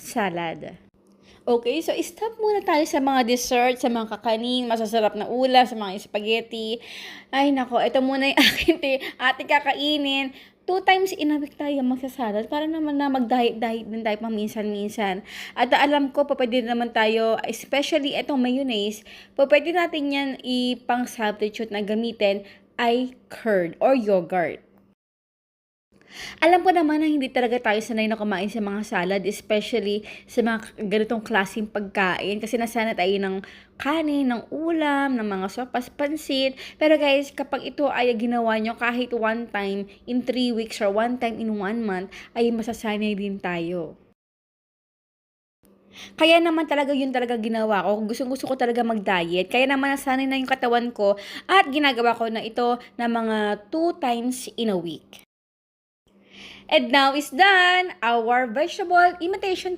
salad. Okay, so stop muna tayo sa mga dessert, sa mga kakanin, masasarap na ulam, sa mga spaghetti. Ay nako, ito muna yung ating kakainin. 2 times in a week tayo magsasalad para naman na mag-diet-diet din tayo paminsan-minsan. At alam ko, pwede naman tayo, especially itong mayonnaise, pwede natin yan ipang substitute na gamitin ay curd or yogurt. Alam ko naman na hindi talaga tayo sanay na kumain sa mga salad, especially sa mga ganitong klaseng pagkain. Kasi nasana tayo ng kanin, ng ulam, ng mga sopas, pansit. Pero guys, kapag ito ay ginawa nyo kahit 1 time in 3 weeks or 1 time in 1 month, ay masasanay din tayo. Kaya naman talaga yun talaga ginawa ko. Gustong-gusto ko talaga mag-diet. Kaya naman nasanay na yung katawan ko at ginagawa ko na ito na mga 2 times in a week. And now is done our vegetable imitation